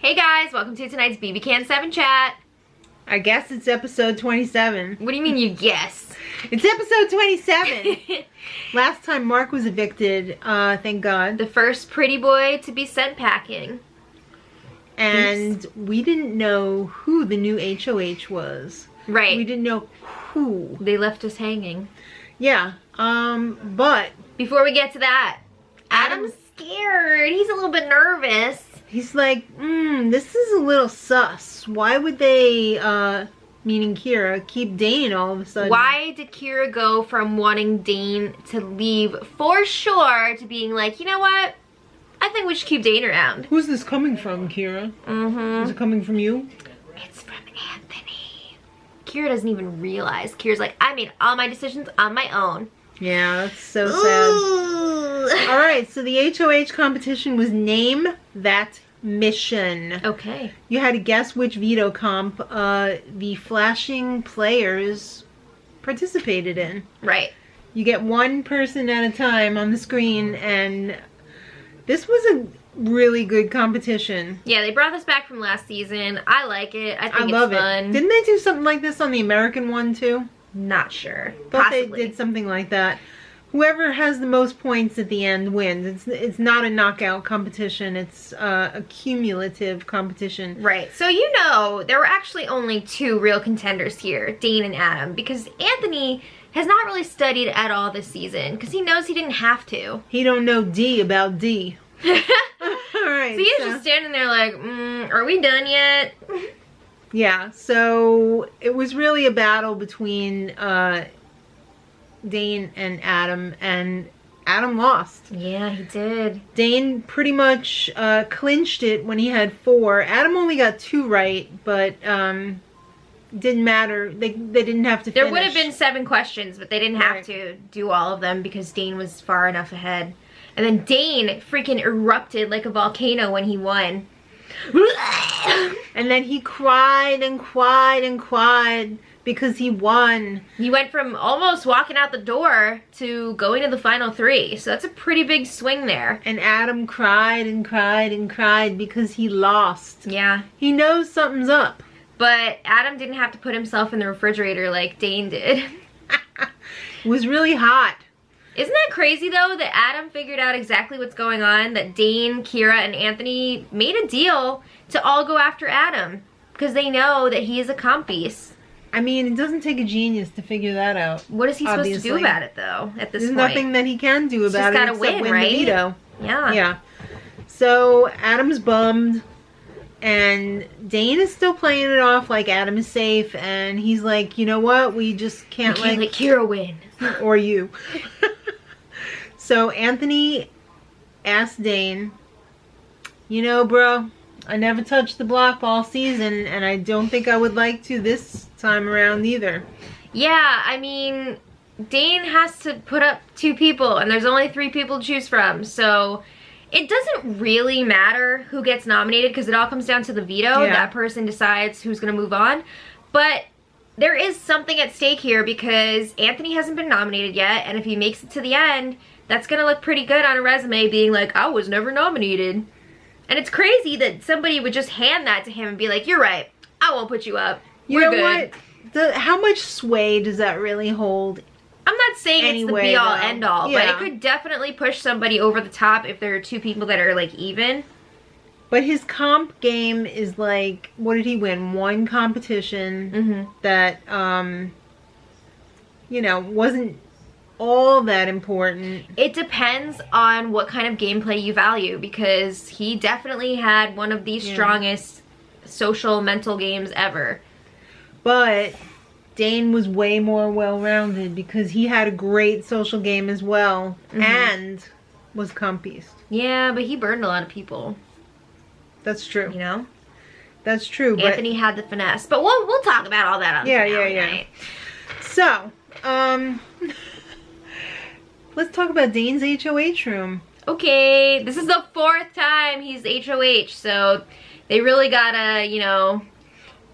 Hey guys, welcome to tonight's BB Can 7 chat. I guess it's episode 27. What do you mean you guess? It's episode 27. Last time Mark was evicted, thank God. The first pretty boy to be sent packing. And we didn't know who the new HOH was. Right. We didn't know who. They left us hanging. Yeah, but... Before we get to that, Adam's scared. He's a little bit nervous. He's like, this is a little sus. Why would they, meaning Kira, keep Dane all of a sudden? Why did Kira go from wanting Dane to leave for sure to being like, you know what? I think we should keep Dane around. Who's this coming from, Kira? Is it coming from you? It's from Anthony. Kira doesn't even realize. Kira's like, I made all my decisions on my own. Yeah, that's so sad. Alright, so the HOH competition was Name That Mission. Okay. You had to guess which veto comp the flashing players participated in. Right. You get one person at a time on the screen, and this was a really good competition. Yeah, they brought this back from last season. I like it. I think love it's fun. Didn't they do something like this on the American one too? Not sure. But Possibly. they did something like that. Whoever has the most points at the end wins. It's not a knockout competition. It's a cumulative competition. Right. So you know, there were actually only two real contenders here, Dane and Adam, because Anthony has not really studied at all this season because he knows he didn't have to. He don't know D about D. Alright. So he's just standing there like, are we done yet? Yeah, so it was really a battle between Dane and Adam lost. Yeah, he did. Dane pretty much clinched it when he had 4. Adam only got 2 right, but didn't matter. They didn't have to finish. There would have been 7 questions, but they didn't have to do all of them because Dane was far enough ahead. And then Dane freaking erupted like a volcano when he won. And then he cried and cried and cried because he won. He went from almost walking out the door to going to the final 3. So that's a pretty big swing there. And Adam cried and cried and cried because he lost. Yeah. He knows something's up. But Adam didn't have to put himself in the refrigerator like Dane did. It was really hot. Isn't that crazy though that Adam figured out exactly what's going on? That Dane, Kira, and Anthony made a deal to all go after Adam because they know that he is a comp beast. I mean, it doesn't take a genius to figure that out. What is he supposed to do obviously. about it though at this There's point? nothing that he can do about it gotta except win, win right? the veto. Yeah. Yeah. So Adam's bummed, and Dane is still playing it off like Adam is safe, and he's like, you know what? We just can't let Kira win. Or you. So Anthony asked Dane, you know, bro, I never touched the block all season, and I don't think I would like to this time around either. Yeah, I mean, Dane has to put up 2 people, and there's only 3 people to choose from, so it doesn't really matter who gets nominated because it all comes down to the veto. Yeah. That person decides who's going to move on. But there is something at stake here because Anthony hasn't been nominated yet, and if he makes it to the end, that's going to look pretty good on a resume being like, I was never nominated. And it's crazy that somebody would just hand that to him and be like, you're right, I won't put you up. You We're know good. what? How much sway does that really hold? I'm not saying it's the Anyway, be-all, though. end-all, but Yeah. it could definitely push somebody over the top if there are 2 people that are, like, even. But his comp game is like, what did he win? 1 competition that, you know, wasn't all that important. It depends on what kind of gameplay you value, because he definitely had one of the strongest social mental games ever. But Dane was way more well-rounded because he had a great social game as well and was compiest. Yeah, but he burned a lot of people. That's true. You know? That's true. Anthony had the finesse. But we'll talk about all that on finale night. So, let's talk about Dane's HOH room. Okay, this is the 4th time he's HOH, so they really gotta, you know,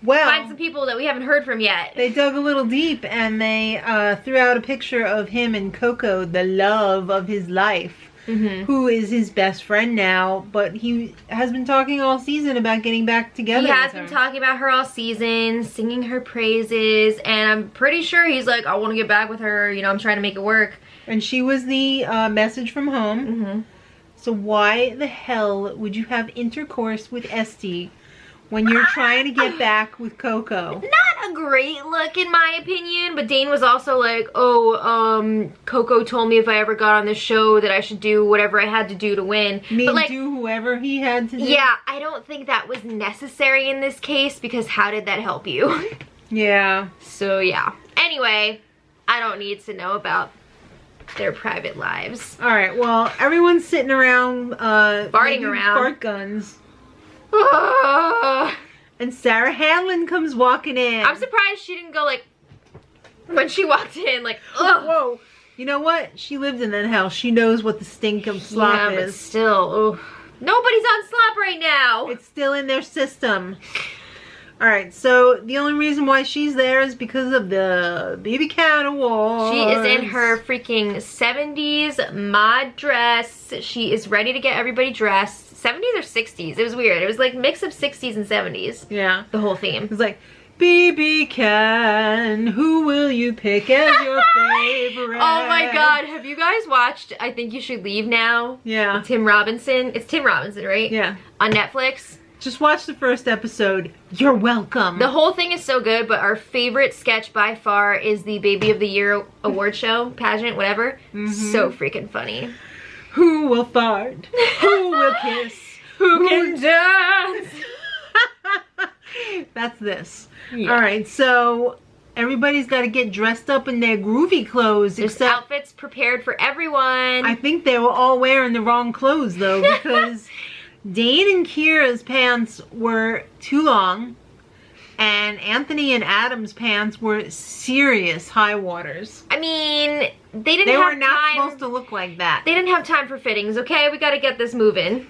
find some people that we haven't heard from yet. They dug a little deep and they threw out a picture of him and Coco, the love of his life. who is his best friend now, but he has been talking all season about getting back together. He has with been her. talking about her all season, singing her praises, and I'm pretty sure he's like, I want to get back with her, you know, I'm trying to make it work. And she was the message from home. Mm-hmm. So why the hell would you have intercourse with Esty when you're trying to get back with Coco? Not a great look in my opinion, but Dane was also like, oh, Coco told me if I ever got on this show that I should do whatever I had to do to win. But like, do whoever he had to do? yeah, I don't think that was necessary in this case, because how did that help you? Yeah. So yeah. Anyway, I don't need to know about their private lives. Alright, well, everyone's sitting around Farting making around. fart guns. And Sarah Hanlon comes walking in. I'm surprised she didn't go like, when she walked in, like, ugh. Whoa. You know what? She lived in that house. She knows what the stink of slop Yeah, but is. still, ugh. Nobody's on slop right now. It's still in their system. Alright, so the only reason why she's there is because of the Baby Cat Awards. She is in her freaking 70s mod dress. She is ready to get everybody dressed. 70s or 60s? It was weird. It was like mix of 60s and 70s. Yeah. The whole theme. It's like, BB Can, who will you pick as your favorite? Oh my god, have you guys watched I Think You Should Leave Now? Yeah. Tim Robinson. It's Tim Robinson, right? Yeah. On Netflix. Just watch the first episode. You're welcome. The whole thing is so good, but our favorite sketch by far is the Baby of the Year award show, pageant, whatever. So freaking funny. Who will fart? Who will kiss? Who can dance? That's this. Yeah. Alright, so everybody's got to get dressed up in their groovy clothes. There's except outfits prepared for everyone. I think they were all wearing the wrong clothes though, because Dane and Kira's pants were too long, and Anthony and Adam's pants were serious high waters. I mean, they They have were not time. supposed to look like that. They didn't have time for fittings, okay? We gotta get this moving.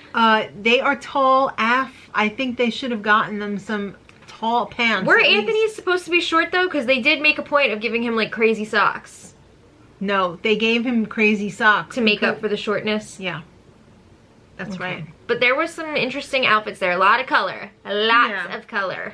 They are tall AF. I think they should have gotten them some tall pants. Were at least. Anthony's supposed to be short though? Because they did make a point of giving him like crazy socks No, they gave him crazy socks. to make up for the shortness. Yeah. That's right. But there were some interesting outfits there. A lot of color. Lots of color.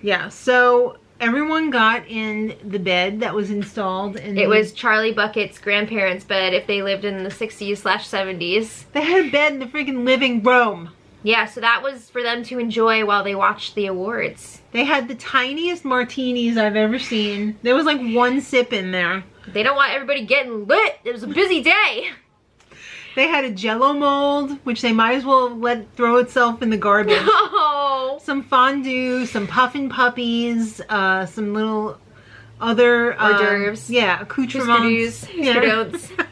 Yeah, so everyone got in the bed that was installed. And It was Charlie Bucket's grandparents' bed if they lived in the 60s/70s. They had a bed in the freaking living room. Yeah, so that was for them to enjoy while they watched the awards. They had the tiniest martinis I've ever seen. There was like one sip in there. They don't want everybody getting lit. It was a busy day. They had a Jell-O mold, which they might as well let throw itself in the garbage. Oh. Some fondue, some puffin puppies, some little other Hors d'oeuvres. Yeah, accoutrements. Skidoots.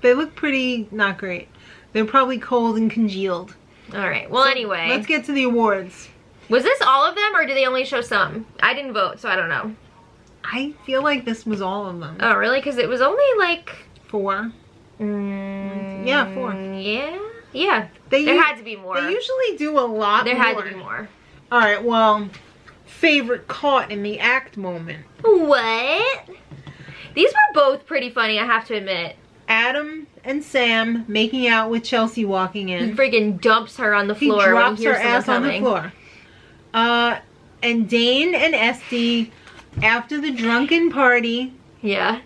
They look pretty not great. They're probably cold and congealed. Alright, well anyway. Let's get to the awards. Was this all of them or did they only show some? I didn't vote, so I don't know. I feel like this was all of them. Oh, really? Because it was only like... 4. Yeah, 4. Yeah? Yeah. There had to be more. They usually do a lot There more. had to be more. Alright, well, favorite caught in the act moment. What? These were both pretty funny, I have to admit. Adam and Sam making out with Chelsea walking He in. freaking dumps her on the He floor when drops he her hears someone ass on the coming. floor. And Dane and Esty, after the drunken party, Yeah.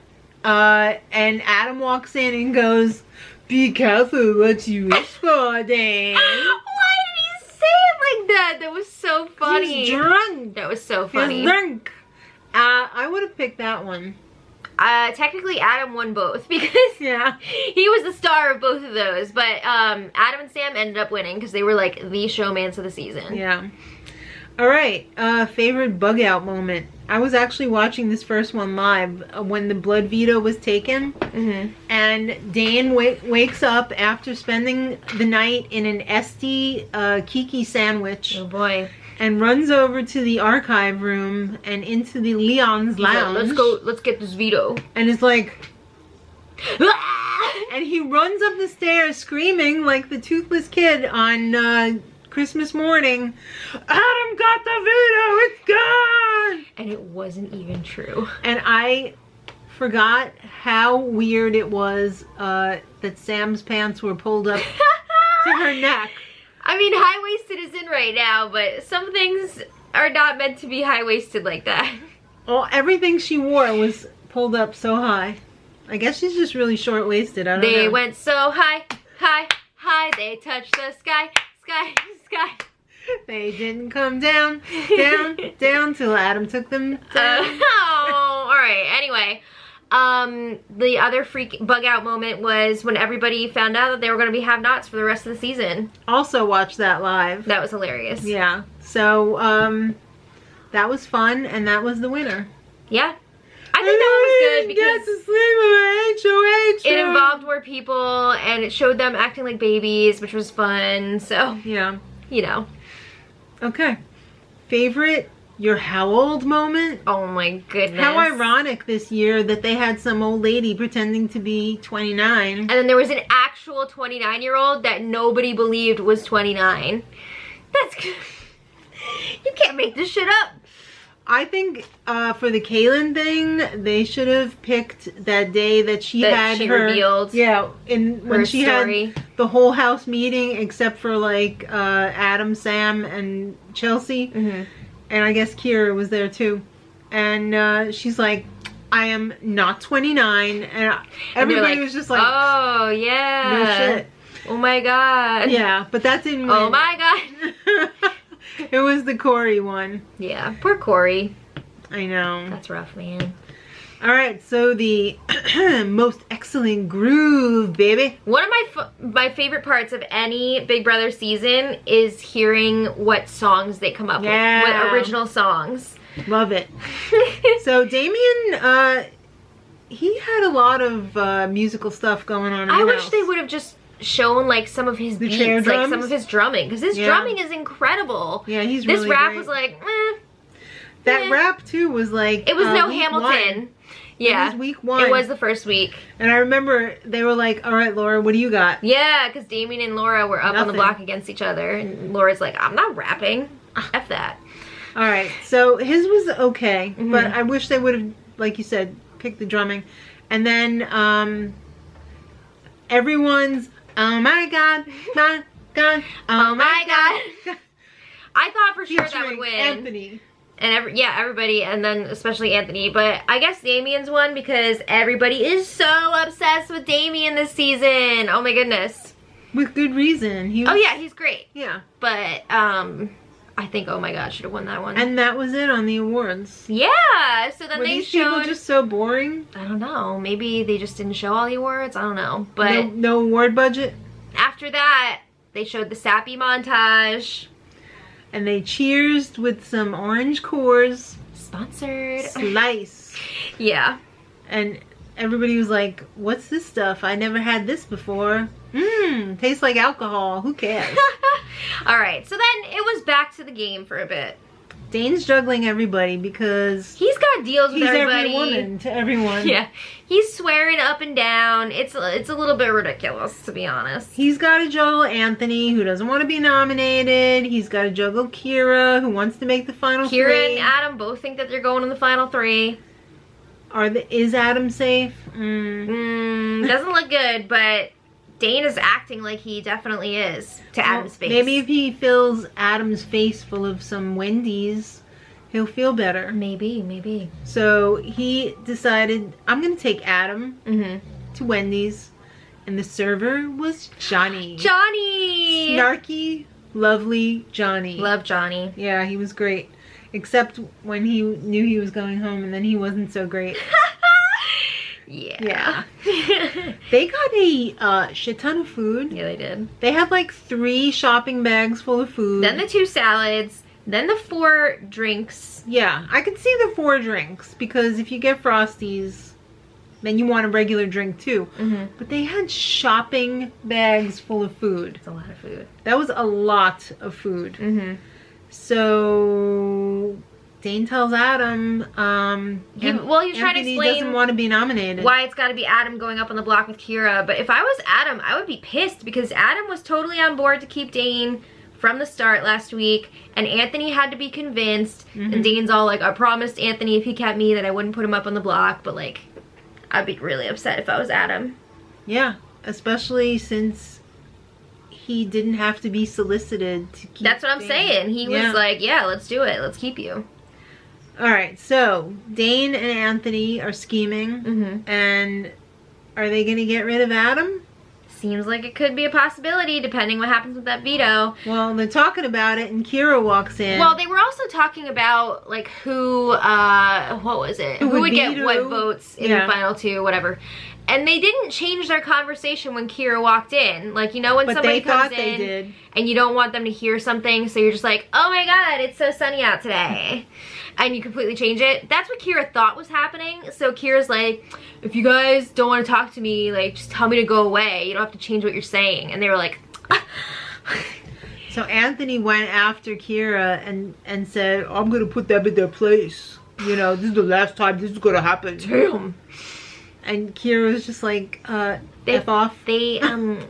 and Adam walks in and goes, "Be careful what you wish for, Dane." Why did he say it like that? That was so funny. He's drunk. That was so funny. He's drunk. I would have picked that one. Technically Adam won both because Yeah. he was the star of both of those. But Adam and Sam ended up winning because they were like the showmans of the season. Yeah. All right. Favorite bug out moment. I was actually watching this first one live when the blood veto was taken. And Dane wakes up after spending the night in an Esty Kiki sandwich Oh boy. and runs over to the archive room and into the Leon's He's like, lounge. let's get this veto. And it's like, and he runs up the stairs screaming like the toothless kid on Christmas morning, "Adam got the veto, it's gone!" And it wasn't even true. And I forgot how weird it was that Sam's pants were pulled up to her neck. I mean, high-waisted is in right now, but some things are not meant to be high-waisted like that. Well, everything she wore was pulled up so high. I guess she's just really short-waisted. I don't know. They went so high, high, high. They touched the sky, sky, sky. They didn't come down, down, down till Adam took them down. Oh, all right. Anyway, the other freak bug out moment was when everybody found out that they were going to be have-nots for the rest of the season. Also watched that live. That was hilarious. Yeah. So, that was fun, and that was the winner. Yeah. I think that was good because to sleep with it involved more people and it showed them acting like babies, which was fun. So, yeah. You know. Okay. Favorite "you're how old" moment? Oh my goodness. How ironic this year that they had some old lady pretending to be 29. And then there was an actual 29-year-old that nobody believed was 29. That's... You can't make this shit up. I think for the Kaylin thing, they should have picked that day that she had her revealed. Yeah, when she story. had the whole house meeting except for like Adam, Sam, and Chelsea, and I guess Kira was there too. And she's like, "I am not 29," and everybody like, was just like, "Oh yeah, no shit." Oh my god. Yeah, but that didn't win. Oh my god. It was the Corey one. Yeah, poor Corey. I know. That's rough, man. All right, so the most excellent groove, baby. One of my favorite parts of any Big Brother season is hearing what songs they come up with. What original songs. Love it. So Damien, he had a lot of musical stuff going on in I the wish house. they would have just shown like some of his beats, chair like drums? some of his drumming, because his drumming is incredible. Yeah, he's this really rap great. was like, That rap too was like it was no week Hamilton. one. Yeah, It was week 1. It was the first week. And I remember they were like, "All right, Laura, what do you got?" Yeah, because Damien and Laura were up on the Nothing. block against each other, and Laura's like, "I'm not rapping. F that." All right, so his was okay, but I wish they would have, like you said, picked the drumming, and then everyone's "Oh my God, my God, Oh my God." I thought for sure that would featuring win. Anthony. And everybody, and then especially Anthony. But I guess Damien's won because everybody is so obsessed with Damien this season. Oh my goodness. With good reason. He was, Oh yeah, he's great. yeah. But I think Oh My God should have won that one. And that was it on the awards. Yeah, so then Were they these people showed, just so boring? I don't know, maybe they just didn't show all the awards, I don't know. But No award budget? after that, they showed the Sappy montage. And they cheersed with some orange cores. Sponsored. Slice. Yeah. And everybody was like, "What's this stuff? I never had this before. Tastes like alcohol. Who cares?" Alright, so then it was back to the game for a bit. Dane's juggling everybody because He's got deals with he's everybody. every woman to everyone. Yeah. He's swearing up and down. It's a little bit ridiculous, to be honest. He's got to juggle Anthony, who doesn't want to be nominated. He's got to juggle Kira, who wants to make the final Kira three. and Adam both think that they're going in the final 3. Is Adam safe? Doesn't look good, but Dane is acting like he definitely is to Adam's face. Maybe if he fills Adam's face full of some Wendy's, he'll feel better. Maybe. So he decided, I'm going to take Adam to Wendy's. And the server was Johnny. Johnny! Snarky, lovely Johnny. Love Johnny. Yeah, he was great. Except when he knew he was going home and then he wasn't so great. Yeah. They got a shit ton of food. Yeah, they did. They had like 3 shopping bags full of food. Then the 2 salads. Then the 4 drinks. Yeah, I could see the 4 drinks because if you get Frosties, then you want a regular drink too. But they had shopping bags full of food. It's a lot of food. That was a lot of food. So Dane tells Adam, he was trying to Anthony explain doesn't want to be nominated. why it's got to be Adam going up on the block with Kira. But if I was Adam, I would be pissed because Adam was totally on board to keep Dane from the start last week, and Anthony had to be convinced. And Dane's all like, "I promised Anthony if he kept me that I wouldn't put him up on the block," but like, I'd be really upset if I was Adam. Yeah, especially since he didn't have to be solicited to keep. That's what I'm saying. He was like, yeah, let's do it. Let's keep you. All right, so Dane and Anthony are scheming, and are they going to get rid of Adam? Seems like it could be a possibility, depending what happens with that veto. Well, they're talking about it, and Kira walks in. Well, they were also talking about, like, who, what was it? Who would get what votes in the final two, whatever. And they didn't change their conversation when Kira walked in. Like, you know when somebody comes in and you don't want them to hear something, so you're just like, oh my god, it's so sunny out today. And you completely change it. That's what Kira thought was happening. So Kira's like, if you guys don't want to talk to me, like, just tell me to go away. You don't have to change what you're saying. And they were like, So Anthony went after Kira and said, I'm going to put them in their place. You know, this is the last time this is going to happen. damn. And Kira was just like, F off. They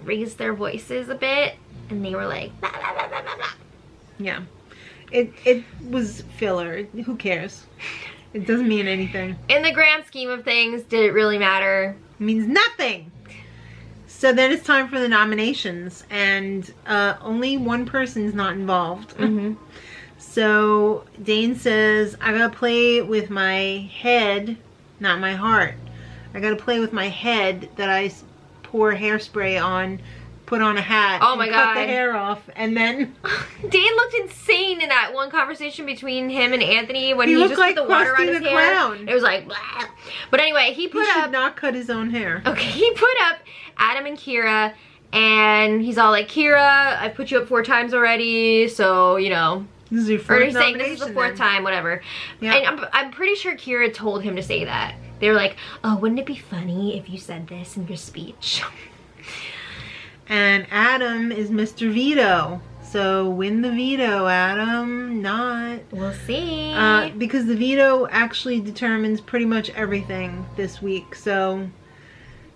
raised their voices a bit. And they were like, blah, blah, blah, blah, blah, blah. Yeah. It was filler. Who cares? It doesn't mean anything. In the grand scheme of things, did it really matter? It means nothing. So then it's time for the nominations, and only one person's not involved. So Dane says, I gotta play with my head, not my heart. I gotta play with my head that I pour hairspray on, put on a hat, oh my god, cut the hair off, and then Dane looked insane in that one conversation between him and Anthony when he looked just like put the water on Krusty his the hair. Clown. It was like, blah. But anyway, he should not cut his own hair. Okay, he put up Adam and Kira, and he's all like, Kira, I've put you up 4 times already, so you know. This is your fourth or he's saying this is the 4th then. time, whatever. Yeah. And I'm pretty sure Kira told him to say that. They were like, oh, wouldn't it be funny if you said this in your speech? And Adam is Mr. Veto. So win the veto, Adam. Not. We'll see. Because the veto actually determines pretty much everything this week. So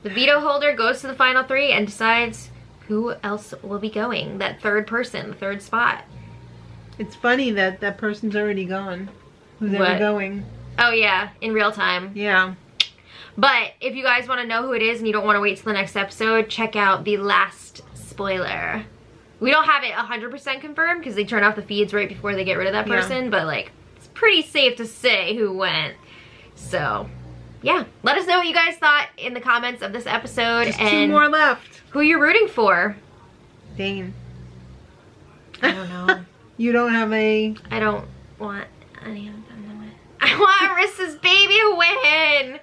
the veto holder goes to the final 3 and decides who else will be going. That 3rd person, the 3rd spot. it's funny that that person's already gone. Who's ever going. Oh yeah, in real time. Yeah. But if you guys want to know who it is and you don't want to wait till the next episode, check out the last spoiler. We don't have it 100% confirmed because they turn off the feeds right before they get rid of that person, but like, it's pretty safe to say who went. So, yeah. Let us know what you guys thought in the comments of this episode. Just and 2 more left. who you're rooting for. Dane. I don't know. You don't have a... I don't want any of them to win. I want Arissa's baby to win.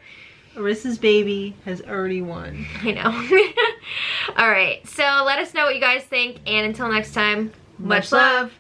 Arissa's baby has already won. I know. Alright, so let us know what you guys think, and until next time, much love.